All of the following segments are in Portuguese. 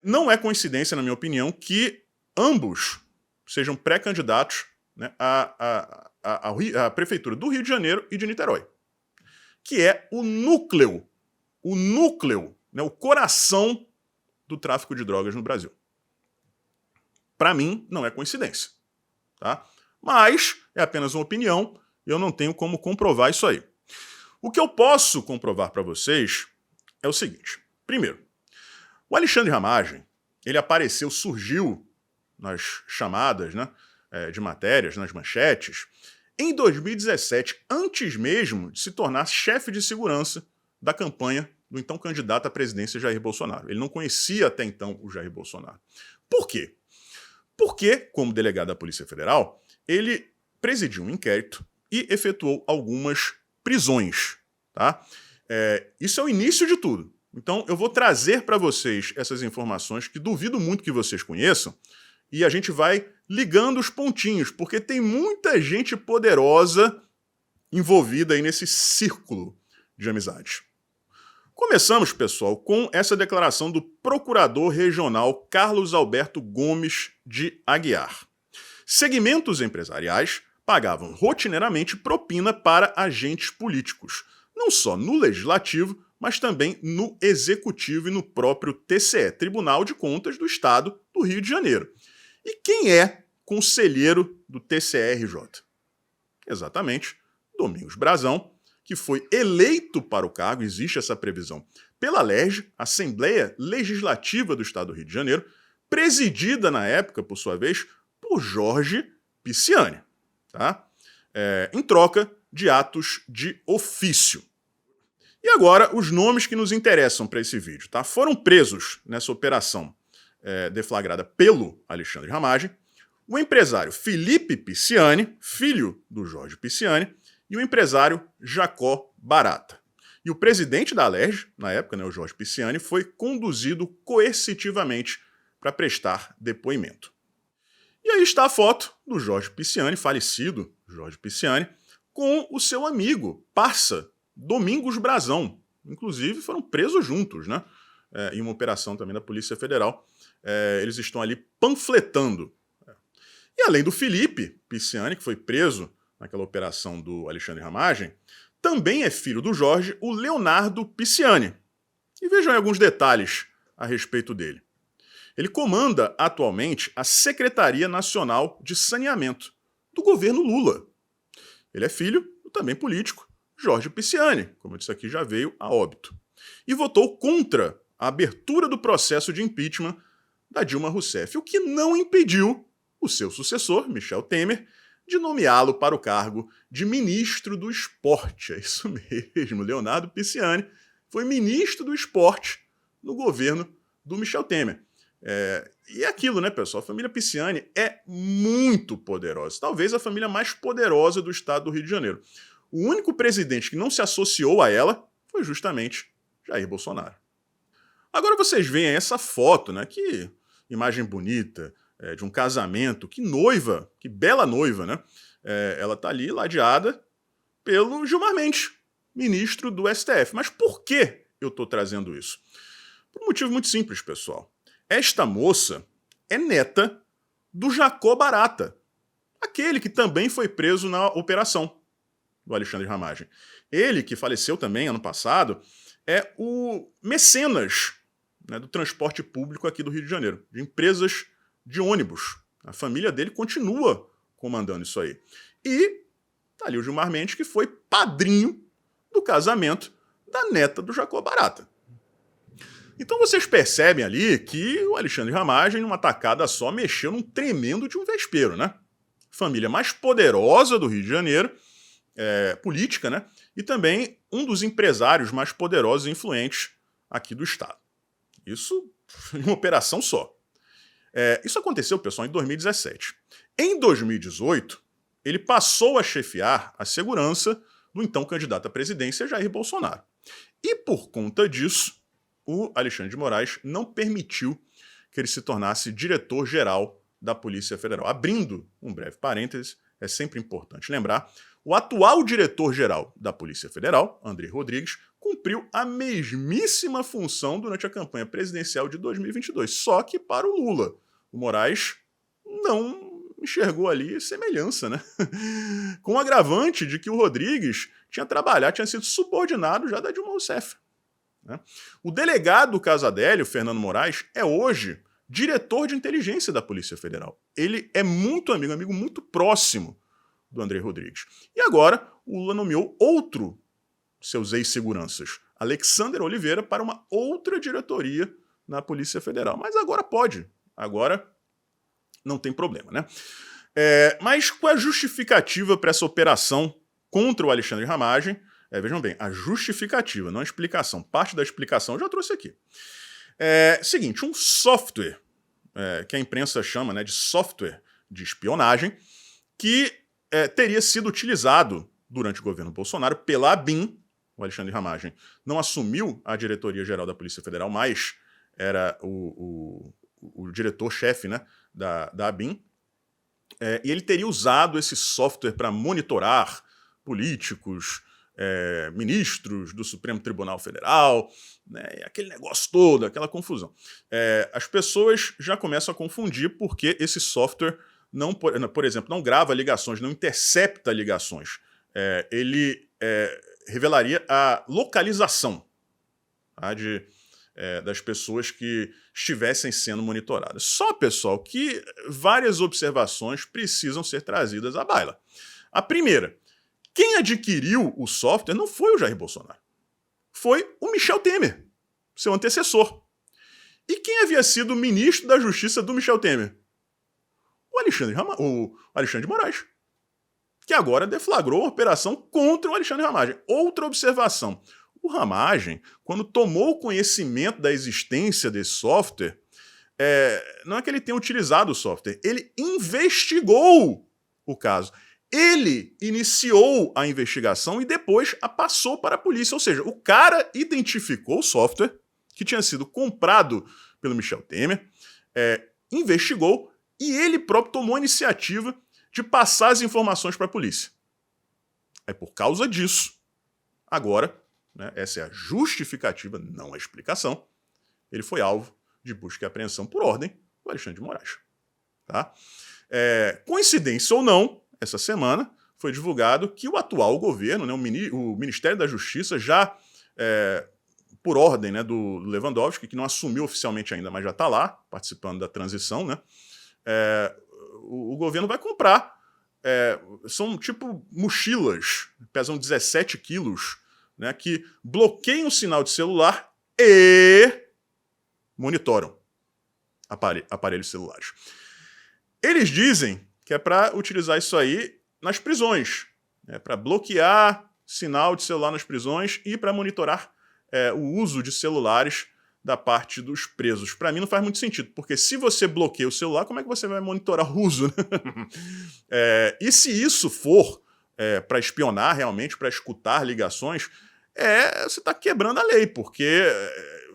Não é coincidência, na minha opinião, que ambos sejam pré-candidatos, né, à Prefeitura do Rio de Janeiro e de Niterói, que é o núcleo, né, o coração do tráfico de drogas no Brasil. Para mim, não é coincidência, tá? Mas é apenas uma opinião e eu não tenho como comprovar isso aí. O que eu posso comprovar para vocês é o seguinte. Primeiro, o Alexandre Ramagem, ele apareceu, surgiu nas chamadas, né, de matérias, nas manchetes, em 2017, antes mesmo de se tornar chefe de segurança da campanha do então candidato à presidência Jair Bolsonaro. Ele não conhecia até então o Jair Bolsonaro. Por quê? Porque, como delegado da Polícia Federal, ele presidiu um inquérito e efetuou algumas prisões. Tá? Isso é o início de tudo. Então, eu vou trazer para vocês essas informações que duvido muito que vocês conheçam e a gente vai ligando os pontinhos, porque tem muita gente poderosa envolvida aí nesse círculo de amizades. Começamos, pessoal, com essa declaração do procurador regional Carlos Alberto Gomes de Aguiar. Segmentos empresariais pagavam rotineiramente propina para agentes políticos, não só no Legislativo, mas também no Executivo e no próprio TCE, Tribunal de Contas do Estado do Rio de Janeiro. E quem é conselheiro do TCE-RJ? Exatamente, Domingos Brazão, que foi eleito para o cargo, existe essa previsão, pela LERJ, Assembleia Legislativa do Estado do Rio de Janeiro, presidida na época, por sua vez, por Jorge Pisciani, tá? Em troca de atos de ofício. E agora, os nomes que nos interessam para esse vídeo, tá? Foram presos nessa operação deflagrada pelo Alexandre Ramagem, o empresário Felipe Pisciani, filho do Jorge Pisciani, e o empresário Jacó Barata. E o presidente da LERJ, na época, né, o Jorge Pisciani, foi conduzido coercitivamente para prestar depoimento. E aí está a foto do Jorge Pisciani, falecido Jorge Pisciani, com o seu amigo, parça, Domingos Brazão. Inclusive foram presos juntos, né? Em uma operação também da Polícia Federal. Eles estão ali panfletando. E além do Felipe Pisciani, que foi preso naquela operação do Alexandre Ramagem, também é filho do Jorge o Leonardo Pisciani. E vejam aí alguns detalhes a respeito dele. Ele comanda atualmente a Secretaria Nacional de Saneamento do governo Lula. Ele é filho do também político Jorge Pisciani, como eu disse aqui, já veio a óbito. E votou contra a abertura do processo de impeachment da Dilma Rousseff, o que não impediu o seu sucessor, Michel Temer, de nomeá-lo para o cargo de ministro do esporte. É isso mesmo, Leonardo Pisciani foi ministro do esporte no governo do Michel Temer. E é aquilo, né, pessoal? A família Pisciani é muito poderosa. Talvez a família mais poderosa do estado do Rio de Janeiro. O único presidente que não se associou a ela foi justamente Jair Bolsonaro. Agora vocês veem essa foto, né? Que imagem bonita, de um casamento. Que noiva, que bela noiva, né? Ela tá ali ladeada pelo Gilmar Mendes, ministro do STF. Mas por que eu tô trazendo isso? Por um motivo muito simples, pessoal. Esta moça é neta do Jacó Barata, aquele que também foi preso na operação do Alexandre Ramagem. Ele, que faleceu também ano passado, é o mecenas, né, do transporte público aqui do Rio de Janeiro, de empresas de ônibus. A família dele continua comandando isso aí. E tá ali o Gilmar Mendes, que foi padrinho do casamento da neta do Jacó Barata. Então vocês percebem ali que o Alexandre Ramagem, numa tacada só, mexeu num tremendo de um vespeiro, né? Família mais poderosa do Rio de Janeiro, política, né? E também um dos empresários mais poderosos e influentes aqui do estado. Isso em uma operação só. Isso aconteceu, pessoal, em 2017. Em 2018, ele passou a chefiar a segurança do então candidato à presidência, Jair Bolsonaro. E por conta disso, o Alexandre de Moraes não permitiu que ele se tornasse diretor-geral da Polícia Federal. Abrindo um breve parêntese, é sempre importante lembrar, O atual diretor-geral da Polícia Federal, André Rodrigues, cumpriu a mesmíssima função durante a campanha presidencial de 2022, só que para o Lula. O Moraes não enxergou ali semelhança, né? Com o agravante de que o Rodrigues tinha sido subordinado já da Dilma Rousseff. Né? O delegado Casadélio, Fernando Moraes, é hoje diretor de inteligência da Polícia Federal. Ele é muito amigo muito próximo do André Rodrigues. E agora o Lula nomeou outro seus ex-seguranças, Alexander Oliveira, para uma outra diretoria na Polícia Federal. Mas agora pode. Agora não tem problema, né? Mas qual é a justificativa para essa operação contra o Alexandre Ramagem? Vejam bem, a justificativa, não a explicação. Parte da explicação eu já trouxe aqui. Seguinte, um software, que a imprensa chama, né, de software de espionagem, que teria sido utilizado durante o governo Bolsonaro pela ABIN. O Alexandre Ramagem não assumiu a diretoria-geral da Polícia Federal, mas era o diretor-chefe, né, da ABIN. E ele teria usado esse software para monitorar políticos, ministros do Supremo Tribunal Federal, né, aquele negócio todo, aquela confusão. As pessoas já começam a confundir porque esse software, por exemplo, não grava ligações, não intercepta ligações. Ele revelaria a localização, tá, das pessoas que estivessem sendo monitoradas. Só, pessoal, que várias observações precisam ser trazidas à baila. A primeira, quem adquiriu o software não foi o Jair Bolsonaro. Foi o Michel Temer, seu antecessor. E quem havia sido o ministro da Justiça do Michel Temer? O Alexandre de Moraes, que agora deflagrou a operação contra o Alexandre Ramagem. Outra observação. O Ramagem, quando tomou conhecimento da existência desse software, não é que ele tenha utilizado o software, ele investigou o caso. Ele iniciou a investigação e depois a passou para a polícia. Ou seja, o cara identificou o software que tinha sido comprado pelo Michel Temer, investigou e ele próprio tomou a iniciativa de passar as informações para a polícia. Por causa disso, agora, né, essa é a justificativa, não a explicação, ele foi alvo de busca e apreensão por ordem do Alexandre de Moraes. Tá? Coincidência ou não, essa semana foi divulgado que o atual governo, né, o Ministério da Justiça, já por ordem, né, do Lewandowski, que não assumiu oficialmente ainda, mas já está lá, participando da transição, né, o governo vai comprar. São tipo mochilas, pesam 17 quilos, né, que bloqueiam o sinal de celular e monitoram aparelhos celulares. Eles dizem que é para utilizar isso aí nas prisões, para bloquear sinal de celular nas prisões e para monitorar o uso de celulares da parte dos presos. Para mim não faz muito sentido, porque se você bloqueia o celular, como é que você vai monitorar o uso? Né? E se isso for para espionar realmente, para escutar ligações, você está quebrando a lei, porque,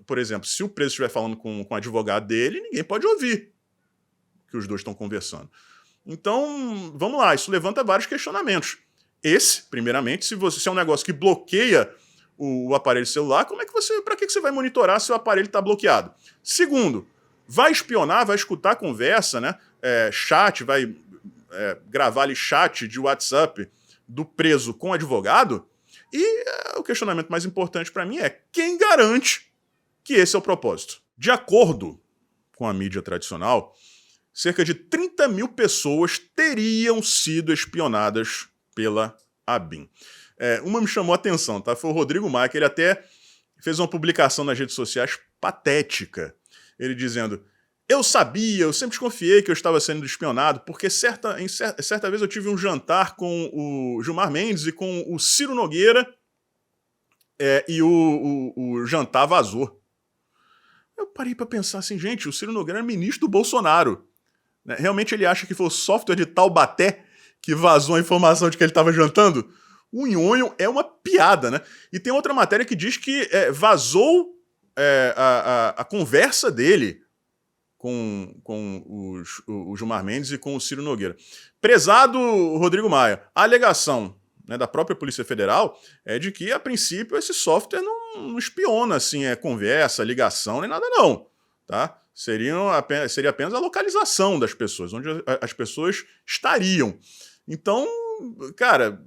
por exemplo, se o preso estiver falando com o advogado dele, ninguém pode ouvir que os dois estão conversando. Então, vamos lá, isso levanta vários questionamentos. Esse, primeiramente, se é um negócio que bloqueia o aparelho celular, para que você vai monitorar se o aparelho está bloqueado? Segundo, vai espionar, vai escutar a conversa, né? Chat, vai gravar ali chat de WhatsApp do preso com o advogado? E o questionamento mais importante para mim é quem garante que esse é o propósito? De acordo com a mídia tradicional, cerca de 30 mil pessoas teriam sido espionadas pela ABIN. Uma me chamou a atenção, tá? Foi o Rodrigo Maia, que ele até fez uma publicação nas redes sociais patética. Ele dizendo: eu sempre desconfiei que eu estava sendo espionado, porque certa vez eu tive um jantar com o Gilmar Mendes e com o Ciro Nogueira, e o jantar vazou. Eu parei para pensar assim, gente, o Ciro Nogueira é ministro do Bolsonaro. Né? Realmente ele acha que foi o software de Taubaté que vazou a informação de que ele estava jantando? O nhonho é uma piada, né? E tem outra matéria que diz que vazou a conversa dele com o Gilmar Mendes e com o Ciro Nogueira. Prezado Rodrigo Maia, a alegação né, da própria Polícia Federal é de que, a princípio, esse software não espiona assim, conversa, ligação, nem nada não. Tá? Seria apenas a localização das pessoas, onde as pessoas estariam. Então, cara,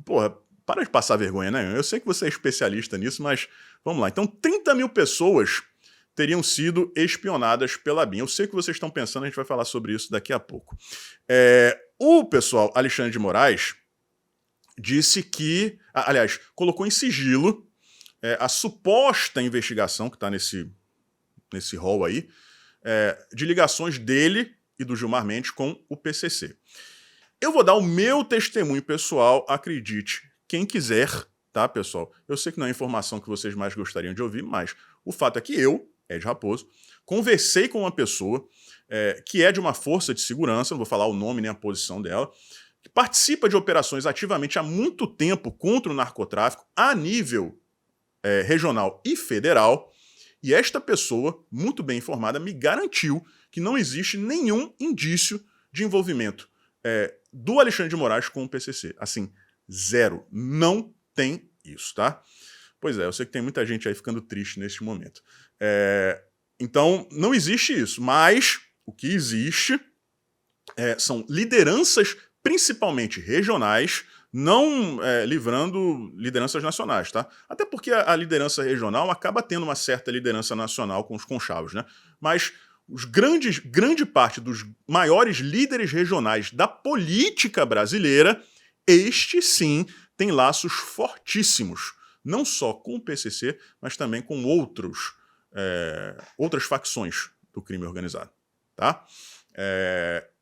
porra, para de passar vergonha, né? Eu sei que você é especialista nisso, mas vamos lá. Então, 30 mil pessoas teriam sido espionadas pela BIM. Eu sei que vocês estão pensando, a gente vai falar sobre isso daqui a pouco. O pessoal, Alexandre de Moraes, disse que, aliás, colocou em sigilo a suposta investigação que está nesse rol aí, de ligações dele e do Gilmar Mendes com o PCC. Eu vou dar o meu testemunho pessoal, acredite, quem quiser, tá, pessoal? Eu sei que não é a informação que vocês mais gostariam de ouvir, mas o fato é que eu, Ed Raposo, conversei com uma pessoa que é de uma força de segurança, não vou falar o nome nem a posição dela, que participa de operações ativamente há muito tempo contra o narcotráfico a nível regional e federal, e esta pessoa, muito bem informada, me garantiu que não existe nenhum indício de envolvimento do Alexandre de Moraes com o PCC. Assim, zero. Não tem isso, tá? Pois é, eu sei que tem muita gente aí ficando triste neste momento. Então, não existe isso, mas o que existe são lideranças, principalmente regionais, não livrando lideranças nacionais, tá? Até porque a liderança regional acaba tendo uma certa liderança nacional com os conchavos, né? Mas grande parte dos maiores líderes regionais da política brasileira, estes sim têm laços fortíssimos, não só com o PCC, mas também com outras facções do crime organizado, tá?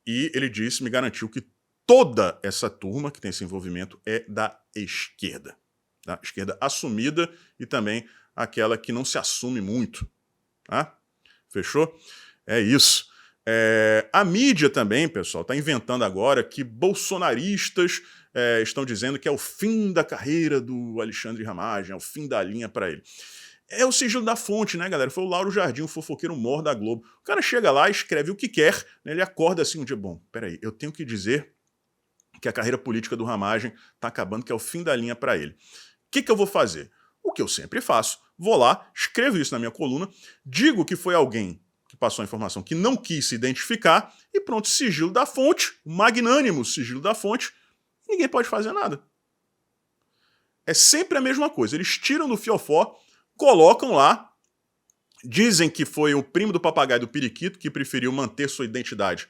E ele me garantiu que toda essa turma que tem esse envolvimento é da esquerda. Tá? Esquerda assumida e também aquela que não se assume muito. Tá? Fechou? É isso. A mídia também, pessoal, está inventando agora que bolsonaristas estão dizendo que é o fim da carreira do Alexandre Ramagem, é o fim da linha para ele. É o sigilo da fonte, né, galera? Foi o Lauro Jardim, o fofoqueiro mor da Globo. O cara chega lá, escreve o que quer, né? Ele acorda assim um dia, bom, peraí, eu tenho que dizer que a carreira política do Ramagem está acabando, que é o fim da linha para ele. O que eu vou fazer? O que eu sempre faço. Vou lá, escrevo isso na minha coluna, digo que foi alguém que passou a informação que não quis se identificar e pronto, sigilo da fonte, o magnânimo sigilo da fonte, ninguém pode fazer nada. É sempre a mesma coisa. Eles tiram do fiofó, colocam lá, dizem que foi o primo do papagaio do periquito que preferiu manter sua identidade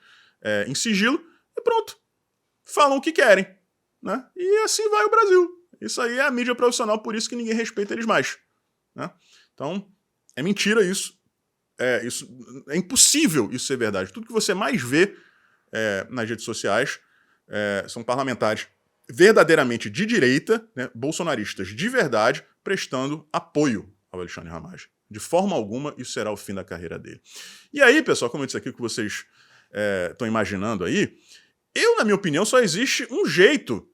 em sigilo e pronto. Falam o que querem, né? E assim vai o Brasil. Isso aí é a mídia profissional, por isso que ninguém respeita eles mais, né? Então, é mentira isso. É impossível isso ser verdade. Tudo que você mais vê nas redes sociais são parlamentares verdadeiramente de direita, né, bolsonaristas de verdade, prestando apoio ao Alexandre Ramagem. De forma alguma, isso será o fim da carreira dele. E aí, pessoal, como eu disse aqui, o que vocês estão imaginando aí, na minha opinião, só existe um jeito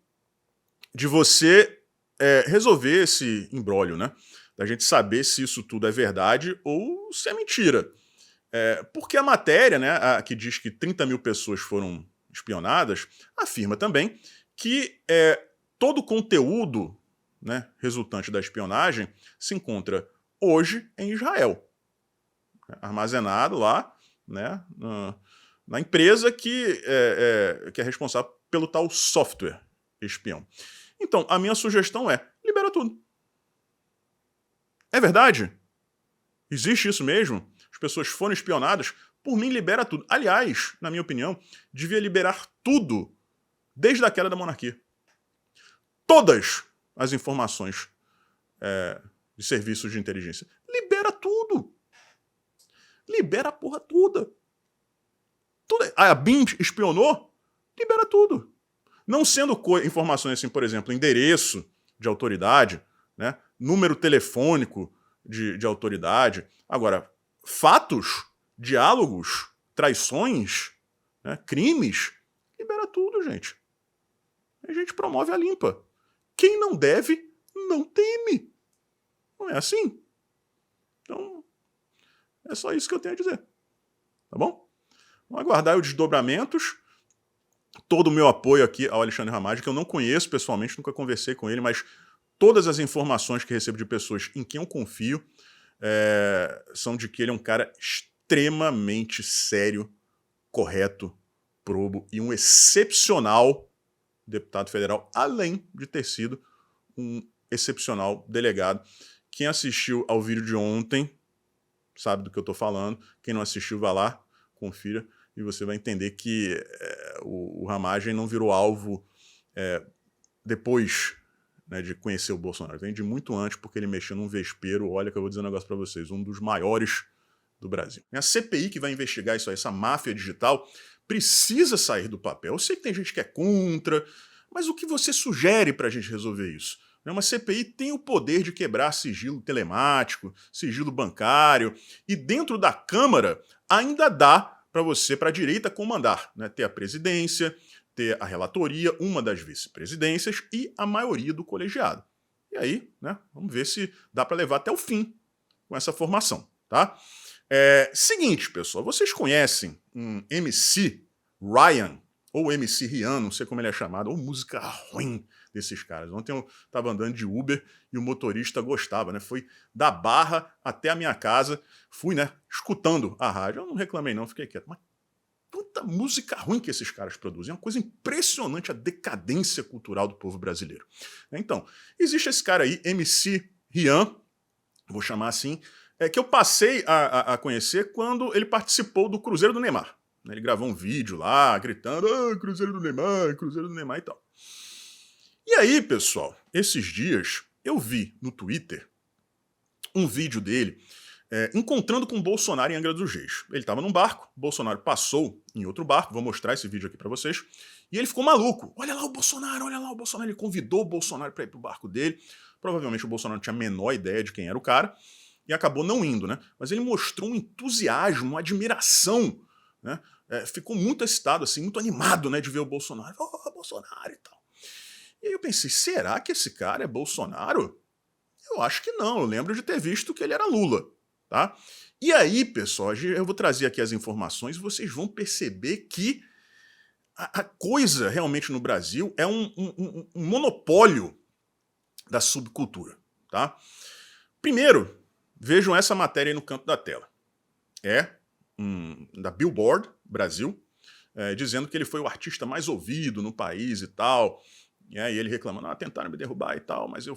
de você resolver esse imbróglio, né? Da gente saber se isso tudo é verdade ou se é mentira. Porque a matéria, né, que diz que 30 mil pessoas foram espionadas, afirma também que todo o conteúdo, né, resultante da espionagem se encontra hoje em Israel. Armazenado lá, né, na empresa que é responsável pelo tal software espião. Então, a minha sugestão libera tudo. É verdade? Existe isso mesmo? As pessoas foram espionadas? Por mim, libera tudo. Aliás, na minha opinião, devia liberar tudo desde a queda da monarquia. Todas as informações de serviços de inteligência. Libera tudo. Libera a porra toda. A BIM espionou? Libera tudo. Não sendo informações assim, por exemplo, endereço de autoridade, né, número telefônico de autoridade. Agora, fatos, diálogos, traições, né, crimes, libera tudo, gente. A gente promove a limpa. Quem não deve, não teme. Não é assim? Então, é só isso que eu tenho a dizer. Tá bom? Vamos aguardar os desdobramentos. todo o meu apoio aqui ao Alexandre Ramagem, que eu não conheço pessoalmente, nunca conversei com ele, mas todas as informações que recebo de pessoas em quem eu confio são de que ele é um cara extremamente sério, correto, probo e um excepcional deputado federal, além de ter sido um excepcional delegado. Quem assistiu ao vídeo de ontem sabe do que eu estou falando. Quem não assistiu, vá lá, confira, e você vai entender que o Ramagem não virou alvo depois, né, de conhecer o Bolsonaro. Vem de muito antes, porque ele mexeu num vespeiro, olha que eu vou dizer um negócio para vocês, um dos maiores do Brasil. A CPI que vai investigar isso aí, essa máfia digital, precisa sair do papel. Eu sei que tem gente que é contra, mas o que você sugere para a gente resolver isso? Uma CPI tem o poder de quebrar sigilo telemático, sigilo bancário, e dentro da Câmara ainda dá para você, para a direita, comandar, né? Ter a presidência, ter a relatoria, uma das vice-presidências e a maioria do colegiado. E aí, né, vamos ver se dá para levar até o fim com essa formação, tá? Seguinte, pessoal, vocês conhecem um MC Ryan, ou MC Rian, não sei como ele é chamado, ou música ruim desses caras. Ontem eu estava andando de Uber e o motorista gostava, né? Foi da Barra até a minha casa, fui, né, escutando a rádio. Eu não reclamei não, fiquei quieto, mas quanta música ruim que esses caras produzem. É uma coisa impressionante a decadência cultural do povo brasileiro. Então, existe esse cara aí, MC Rian, vou chamar assim, que eu passei a conhecer quando ele participou do Cruzeiro do Neymar. Ele gravou um vídeo lá, gritando, Cruzeiro do Neymar e tal. E aí, pessoal, esses dias eu vi no Twitter um vídeo dele encontrando com o Bolsonaro em Angra dos Reis. Ele estava num barco, o Bolsonaro passou em outro barco, vou mostrar esse vídeo aqui para vocês, e ele ficou maluco. Olha lá o Bolsonaro, olha lá o Bolsonaro. Ele convidou o Bolsonaro para ir pro barco dele. Provavelmente o Bolsonaro não tinha a menor ideia de quem era o cara, e acabou não indo, né? Mas ele mostrou um entusiasmo, uma admiração, né? Ficou muito excitado, assim, muito animado, né, de ver o Bolsonaro. Bolsonaro e tal. E aí eu pensei, será que esse cara é Bolsonaro? Eu acho que não, eu lembro de ter visto que ele era Lula, tá? E aí, pessoal, eu vou trazer aqui as informações e vocês vão perceber que a coisa realmente no Brasil é um monopólio da subcultura, tá? Primeiro, vejam essa matéria aí no canto da tela. Da Billboard Brasil, dizendo que ele foi o artista mais ouvido no país e tal. E aí ele reclamando, tentaram me derrubar e tal, mas eu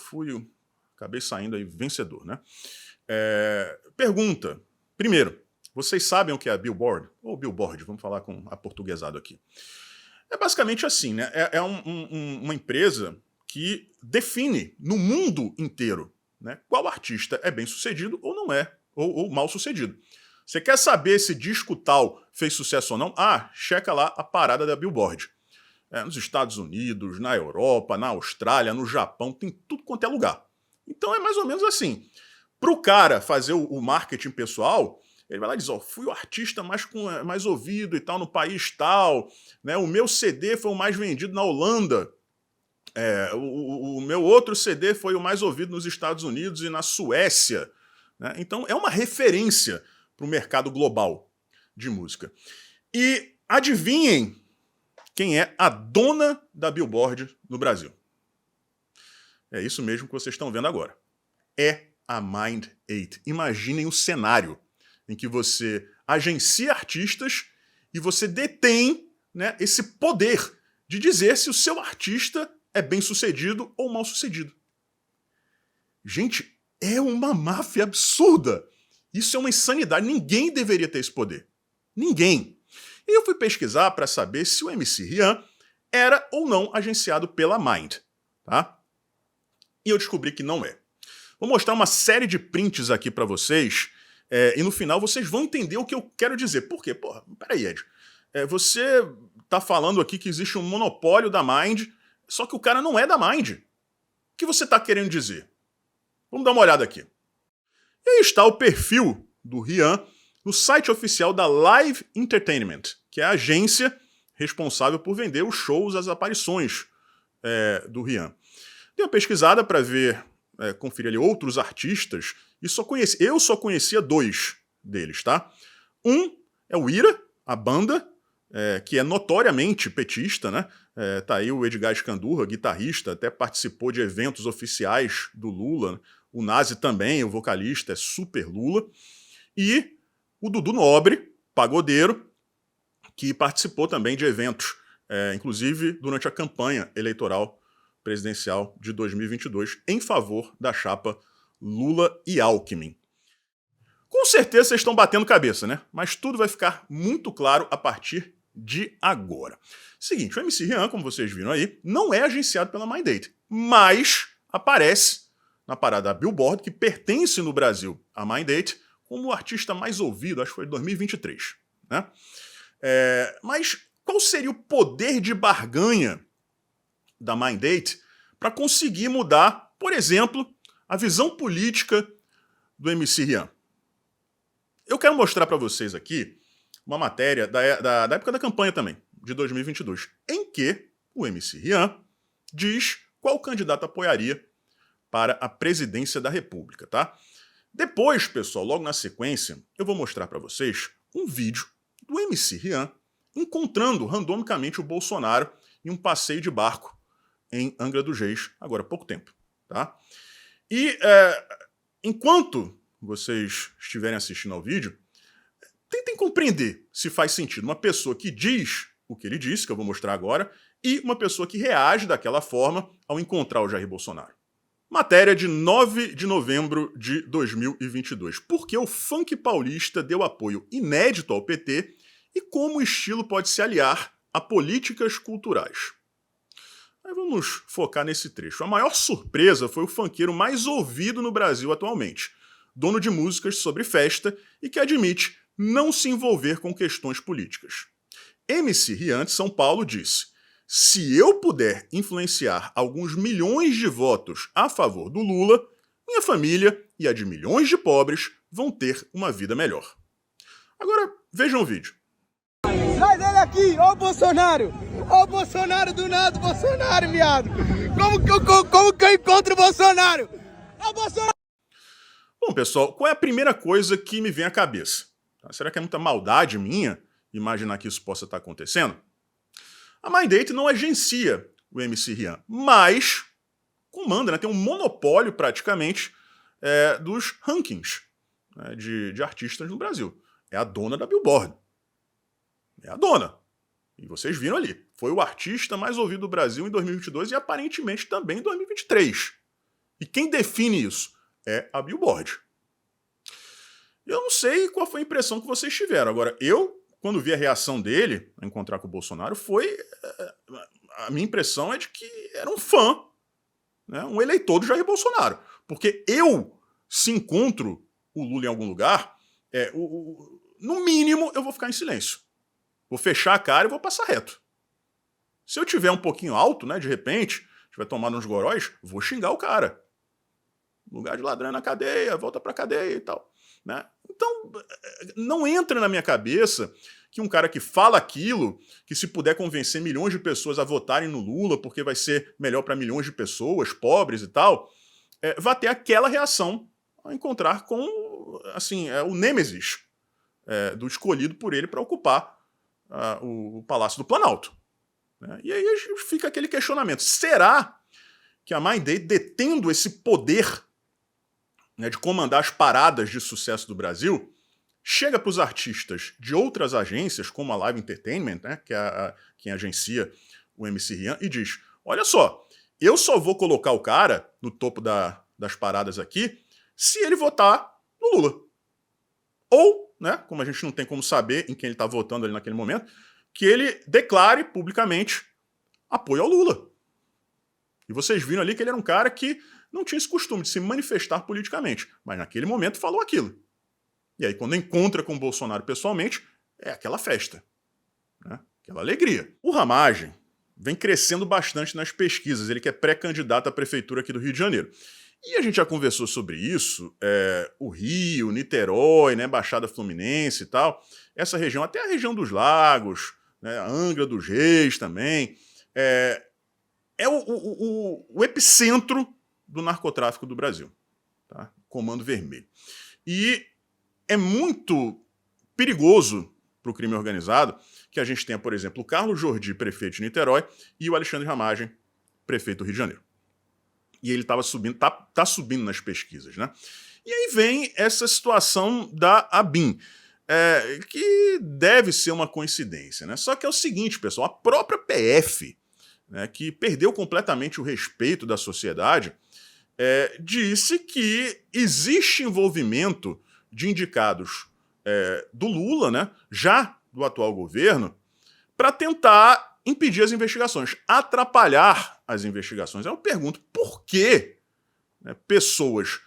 acabei saindo aí vencedor, né? Pergunta. Primeiro, vocês sabem o que é a Billboard? Ou Billboard, vamos falar com aportuguesado aqui. É basicamente assim, né? Uma empresa que define no mundo inteiro, né, qual artista é bem sucedido ou não é, ou mal sucedido. Você quer saber se disco tal fez sucesso ou não? Checa lá a parada da Billboard. Nos Estados Unidos, na Europa, na Austrália, no Japão, tem tudo quanto é lugar. Então é mais ou menos assim. Para o cara fazer o marketing pessoal, ele vai lá e diz, fui o artista mais ouvido e tal no país tal, né? O meu CD foi o mais vendido na Holanda, o meu outro CD foi o mais ouvido nos Estados Unidos e na Suécia, né? Então é uma referência para o mercado global de música. E adivinhem quem é a dona da Billboard no Brasil. É isso mesmo que vocês estão vendo agora. É a Mind 8. Imaginem o cenário em que você agencia artistas e você detém, né, esse poder de dizer se o seu artista é bem sucedido ou mal sucedido. Gente, é uma máfia absurda. Isso é uma insanidade. Ninguém deveria ter esse poder. Ninguém. E eu fui pesquisar para saber se o MC Rian era ou não agenciado pela Mind, tá? E eu descobri que não é. Vou mostrar uma série de prints aqui para vocês, e no final vocês vão entender o que eu quero dizer. Por quê? Porra, peraí, Ed. Você tá falando aqui que existe um monopólio da Mind, só que o cara não é da Mind. O que você tá querendo dizer? Vamos dar uma olhada aqui. E aí está o perfil do Rian no site oficial da Live Entertainment, que é a agência responsável por vender os shows, as aparições do Rian. Dei uma pesquisada para ver, conferir ali outros artistas, e eu só conhecia 2 deles, tá? Um é o Ira, a banda, que é notoriamente petista, né? Tá aí o Edgar Escandurra, guitarrista, até participou de eventos oficiais do Lula. O Nazi também, o vocalista, é super Lula. E o Dudu Nobre, pagodeiro, que participou também de eventos, inclusive durante a campanha eleitoral presidencial de 2022, em favor da chapa Lula e Alckmin. Com certeza vocês estão batendo cabeça, né? Mas tudo vai ficar muito claro a partir de agora. Seguinte, o MC Rian, como vocês viram aí, não é agenciado pela Mindate, mas aparece na parada Billboard, que pertence no Brasil à Mindate, como o artista mais ouvido, acho que foi em 2023. Né? Mas qual seria o poder de barganha da Mindate para conseguir mudar, por exemplo, a visão política do MC Rian? Eu quero mostrar para vocês aqui uma matéria da época da campanha também, de 2022, em que o MC Rian diz qual candidato apoiaria para a presidência da República, tá? Depois, pessoal, logo na sequência, eu vou mostrar para vocês um vídeo do MC Rian encontrando randomicamente o Bolsonaro em um passeio de barco em Angra dos Reis, agora há pouco tempo, tá? E enquanto vocês estiverem assistindo ao vídeo, tentem compreender se faz sentido uma pessoa que diz o que ele disse, que eu vou mostrar agora, e uma pessoa que reage daquela forma ao encontrar o Jair Bolsonaro. Matéria de 9 de novembro de 2022. Por que o funk paulista deu apoio inédito ao PT e como o estilo pode se aliar a políticas culturais? Aí vamos focar nesse trecho. A maior surpresa foi o funkeiro mais ouvido no Brasil atualmente, dono de músicas sobre festa e que admite não se envolver com questões políticas. MC Rian de São Paulo disse: se eu puder influenciar alguns milhões de votos a favor do Lula, minha família e a de milhões de pobres vão ter uma vida melhor. Agora, vejam o vídeo. Traz ele aqui, ó o Bolsonaro! Ó o Bolsonaro do nada, Bolsonaro, viado! Como que eu encontro o Bolsonaro? Ó o Bolsonaro! Bom, pessoal, qual é a primeira coisa que me vem à cabeça? Será que é muita maldade minha imaginar que isso possa estar acontecendo? A Mindate não agencia o MC Rian, mas comanda, né, tem um monopólio praticamente dos rankings, né, de artistas no Brasil. É a dona da Billboard. É a dona. E vocês viram ali. Foi o artista mais ouvido do Brasil em 2022 e aparentemente também em 2023. E quem define isso? É a Billboard. Eu não sei qual foi a impressão que vocês tiveram. Agora, quando vi a reação dele a encontrar com o Bolsonaro, a minha impressão é de que era um fã, né, um eleitor do Jair Bolsonaro. Porque se encontro o Lula em algum lugar, no mínimo eu vou ficar em silêncio. Vou fechar a cara e vou passar reto. Se eu tiver um pouquinho alto, né, de repente, tiver tomado uns goróis, vou xingar o cara. Lugar de ladrão na cadeia, volta pra cadeia e tal. Né? Então, não entra na minha cabeça que um cara que fala aquilo, que se puder convencer milhões de pessoas a votarem no Lula porque vai ser melhor para milhões de pessoas, pobres e tal, vai ter aquela reação ao encontrar com assim, o nêmesis do escolhido por ele para ocupar o Palácio do Planalto. Né? E aí fica aquele questionamento. Será que a Mindate, detendo esse poder, né, de comandar as paradas de sucesso do Brasil, chega para os artistas de outras agências, como a Live Entertainment, né, que é quem agencia o MC Rian, e diz: olha só, eu só vou colocar o cara no topo das paradas aqui se ele votar no Lula. Ou, né, como a gente não tem como saber em quem ele está votando ali naquele momento, que ele declare publicamente apoio ao Lula. E vocês viram ali que ele era um cara que não tinha esse costume de se manifestar politicamente, mas naquele momento falou aquilo. E aí, quando encontra com o Bolsonaro pessoalmente, é aquela festa, né? Aquela alegria. O Ramagem vem crescendo bastante nas pesquisas, ele que é pré-candidato à prefeitura aqui do Rio de Janeiro. E a gente já conversou sobre isso, o Rio, Niterói, né, Baixada Fluminense e tal, essa região, até a região dos Lagos, né, a Angra dos Reis também, é o epicentro do narcotráfico do Brasil, tá? Comando Vermelho. E é muito perigoso para o crime organizado que a gente tenha, por exemplo, o Carlos Jordi, prefeito de Niterói, e o Alexandre Ramagem, prefeito do Rio de Janeiro. E ele estava subindo, tá subindo nas pesquisas, né? E aí vem essa situação da ABIN, que deve ser uma coincidência, né? Só que é o seguinte, pessoal, a própria PF, né, que perdeu completamente o respeito da sociedade, disse que existe envolvimento de indicados do Lula, né, já do atual governo, para tentar impedir as investigações, atrapalhar as investigações. Eu pergunto por que, né, pessoas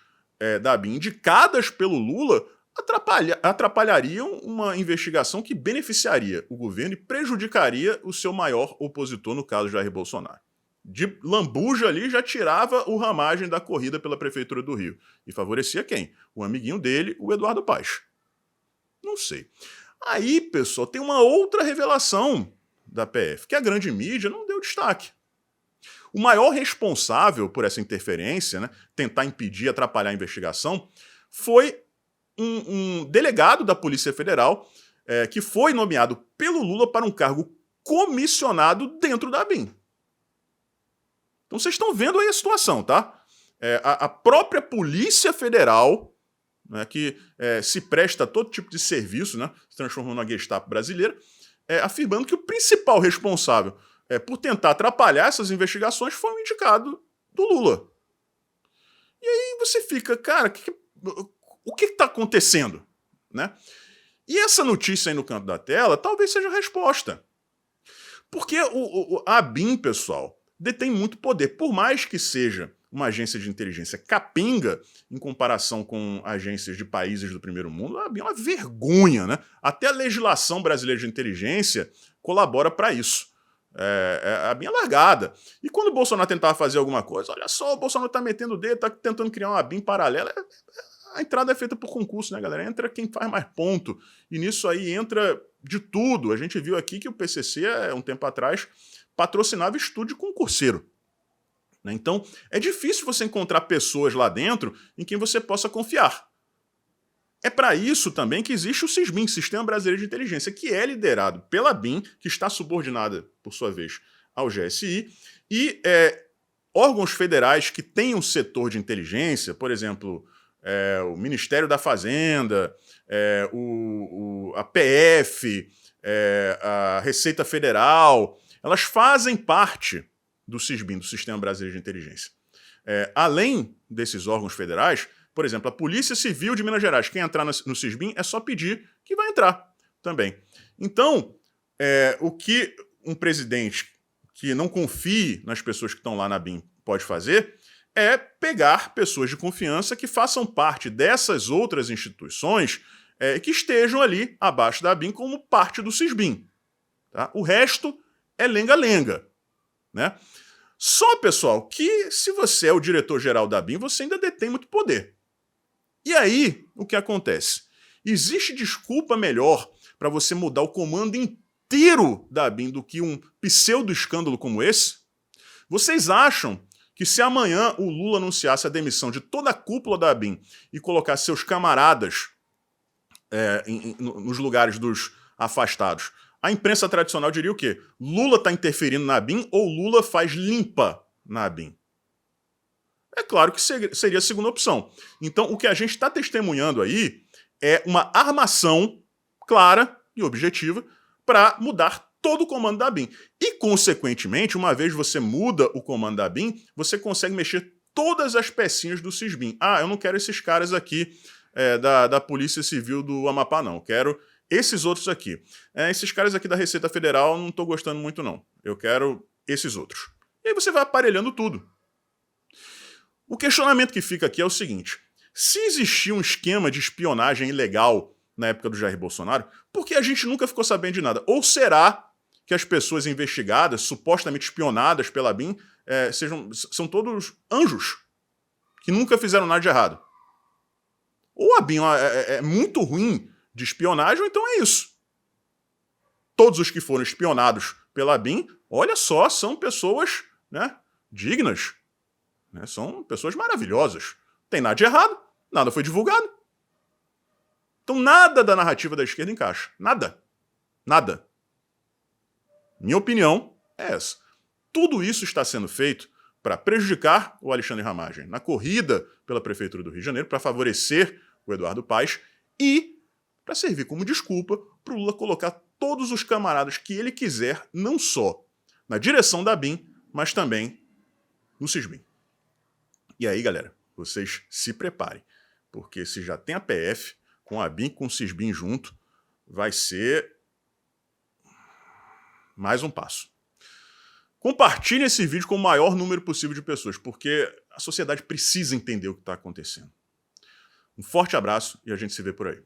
da ABIN indicadas pelo Lula atrapalhariam uma investigação que beneficiaria o governo e prejudicaria o seu maior opositor, no caso Jair Bolsonaro. De lambuja ali já tirava o Ramagem da corrida pela Prefeitura do Rio. E favorecia quem? O amiguinho dele, o Eduardo Paes. Não sei. Aí, pessoal, tem uma outra revelação da PF, que a grande mídia não deu destaque. O maior responsável por essa interferência, né, tentar impedir, atrapalhar a investigação, foi um delegado da Polícia Federal que foi nomeado pelo Lula para um cargo comissionado dentro da ABIN. Então vocês estão vendo aí a situação, tá? A própria Polícia Federal, né, que se presta a todo tipo de serviço, né, se transformando na Gestapo brasileira, afirmando que o principal responsável por tentar atrapalhar essas investigações foi um indicado do Lula. E aí você fica, cara, o que está acontecendo? Né? E essa notícia aí no canto da tela talvez seja a resposta. Porque a ABIN, pessoal, detém muito poder. Por mais que seja uma agência de inteligência capenga em comparação com agências de países do primeiro mundo, a ABIN é uma vergonha, né? Até a legislação brasileira de inteligência colabora para isso. A ABIN é largada. E quando o Bolsonaro tentava fazer alguma coisa, olha só, o Bolsonaro tá metendo o dedo, tá tentando criar uma ABIN paralela. A entrada é feita por concurso, né, galera? Entra quem faz mais ponto. E nisso aí entra de tudo. A gente viu aqui que o PCC, um tempo atrás, patrocinava estudo de concurseiro. Então, é difícil você encontrar pessoas lá dentro em quem você possa confiar. É para isso também que existe o SISBIN, Sistema Brasileiro de Inteligência, que é liderado pela ABIN, que está subordinada, por sua vez, ao GSI, e órgãos federais que têm um setor de inteligência, por exemplo, o Ministério da Fazenda, a PF, a Receita Federal, elas fazem parte do SISBIN, do Sistema Brasileiro de Inteligência. Além desses órgãos federais, por exemplo, a Polícia Civil de Minas Gerais, quem entrar no SISBIN é só pedir que vai entrar também. Então, o que um presidente que não confie nas pessoas que estão lá na ABIN pode fazer é pegar pessoas de confiança que façam parte dessas outras instituições que estejam ali abaixo da ABIN como parte do SISBIN. Tá? O resto é lenga-lenga. Né? Só, pessoal, que se você é o diretor-geral da ABIN, você ainda detém muito poder. E aí, o que acontece? Existe desculpa melhor para você mudar o comando inteiro da ABIN do que um pseudo-escândalo como esse? Vocês acham que se amanhã o Lula anunciasse a demissão de toda a cúpula da ABIN e colocasse seus camaradas nos lugares dos afastados, a imprensa tradicional diria o quê? Lula está interferindo na ABIN ou Lula faz limpa na ABIN? É claro que seria a segunda opção. Então, o que a gente está testemunhando aí é uma armação clara e objetiva para mudar todo o comando da ABIN. E, consequentemente, uma vez você muda o comando da ABIN, você consegue mexer todas as pecinhas do SISBIN. Ah, eu não quero esses caras aqui da Polícia Civil do Amapá, não. Eu quero esses outros aqui. Esses caras aqui da Receita Federal não estou gostando muito, não. Eu quero esses outros. E aí você vai aparelhando tudo. O questionamento que fica aqui é o seguinte: se existia um esquema de espionagem ilegal na época do Jair Bolsonaro, por que a gente nunca ficou sabendo de nada? Ou será que as pessoas investigadas, supostamente espionadas pela ABIN, são todos anjos, que nunca fizeram nada de errado? Ou a ABIN é muito ruim de espionagem, ou então é isso. Todos os que foram espionados pela ABIN, olha só, são pessoas, né, dignas. Né, são pessoas maravilhosas. Não tem nada de errado, nada foi divulgado. Então nada da narrativa da esquerda encaixa. Nada. Nada. Minha opinião é essa. Tudo isso está sendo feito para prejudicar o Alexandre Ramagem na corrida pela Prefeitura do Rio de Janeiro, para favorecer o Eduardo Paes e para servir como desculpa para o Lula colocar todos os camaradas que ele quiser, não só na direção da ABIN, mas também no Sisbin. E aí, galera, vocês se preparem, porque se já tem a PF, com a ABIN, com o Sisbin junto, vai ser mais um passo. Compartilhe esse vídeo com o maior número possível de pessoas, porque a sociedade precisa entender o que está acontecendo. Um forte abraço e a gente se vê por aí.